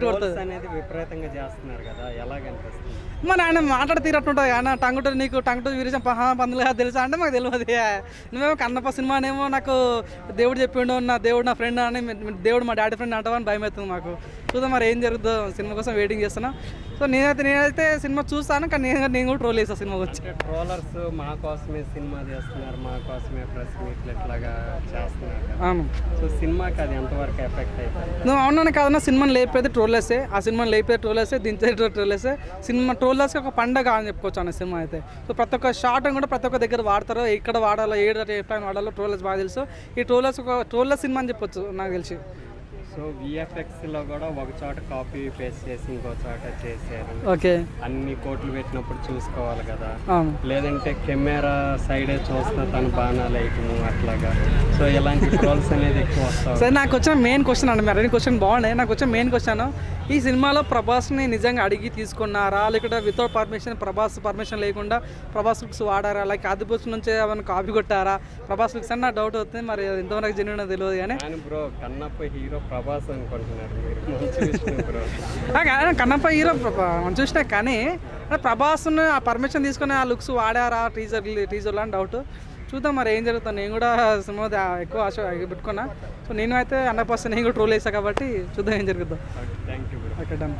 కొడుతుంది అనేది విపరీతంగా చేస్తున్నారు కదా, ఎలా కనిపిస్తుంది? మన ఆయన మాట్లాడి తీరట్టుంటుంది కానీ టంగుట నీకు టంగుట విరిచం పందులుగా తెలుసా అంటే మాకు తెలియదు. నువ్వేమో కన్నప్ప సినిమానేమో నాకు దేవుడు చెప్పిండు, నా దేవుడు నా ఫ్రెండ్ అని, దేవుడు మా డాడీ ఫ్రెండ్ అంటావని భయం అవుతుంది మాకు. చూద్దాం మరి ఏం జరుగుతుందో, సినిమా కోసం వెయిటింగ్ చేస్తున్నా. సో నేనైతే సినిమా చూస్తాను, కానీ నేను కూడా ట్రోల్ చేస్తాను సినిమా వచ్చి. ట్రోలర్స్ మా కోసమే సినిమా చేస్తున్నారు, మా కోసమే ప్రెస్ మీట్లు ఇట్లాగా చేస్తున్నారు కదా. అవును. సో సినిమాకి అది ఎంతవరకు ఎఫెక్ట్ అవుతుంది? నువ్వు అవునని కాదన్నా, సినిమాని లేపేది ట్రోల్లేసే, ఆ సినిమాని లేపేది ట్రోల్లేసే, దించేది ట్రోల్లేసే. సినిమా ట్రోల్లర్స్కి ఒక పండగ అని చెప్పుకోవచ్చు అన్న సినిమా అయితే. సో ప్రతి ఒక్క షార్ట్ కూడా ప్రతి ఒక్క దగ్గర వాడతారు, ఎక్కడ వాడాలో ఏ టైం వాడాలో ట్రోలర్స్ బాగా తెలుసు. ఈ ట్రోలర్స్ ఒక ట్రోల్లర్ సినిమా అని చెప్పొచ్చు నాకు తెలిసి. సో విఎఫ్ఎక్స్లో కూడా ఒక చోట కాపీ పేస్ట్ చేసి ఇంకో చోట చేశారు. ఓకే, అన్ని కోట్లు పెట్టినప్పుడు చూసుకోవాలి కదా, అవును. లేదంటే కెమెరా సైడే చూస్తా తను బాణాలు వేయటము అట్లాగా. సో ఇలాంటి ట్రోల్స్ అనేది ఎక్కువ వస్తాయి. సరే, నాకు వచ్చిన మెయిన్ క్వశ్చన్ అండి, మరి క్వశ్చన్ బాగున్నాయి. నాకు వచ్చిన మెయిన్ క్వశ్చన్, ఈ సినిమాలో ప్రభాస్ని నిజంగా అడిగి తీసుకున్నారా, లేకపోతే వితౌట్ ప్రభాస్ పర్మిషన్ లేకుండా ప్రభాస్ లుక్స్ వాడారా, లైక్ ఆదిపురుషు నుంచి ఏమైనా కాపీ కొట్టారా ప్రభాస్ లుక్స్ అని నాకు డౌట్ అవుతుంది. మరి ఎంతవరకు జెన్యూన్ తెలియదు కానీ బ్రో కన్నప్ప హీరో ప్రభాస్ అనుకుంటున్నారు మీరు. మంచి విషయం బ్రో. కన్నప్ప హీరో చూసినా కానీ ప్రభాస్ను ఆ పర్మిషన్ తీసుకుని ఆ లుక్స్ వాడారా టీజర్లో అని డౌట్. చూద్దాం మరి ఏం జరుగుతుంది. నేను కూడా సినిమా ఎక్కువ ఆశ పెట్టుకున్నా. సో నేను అయితే 100% నేను కూడా ట్రోల్ వేసాను కాబట్టి చూద్దాం ఏం జరుగుతుందో. Thank you bro. Okay, done.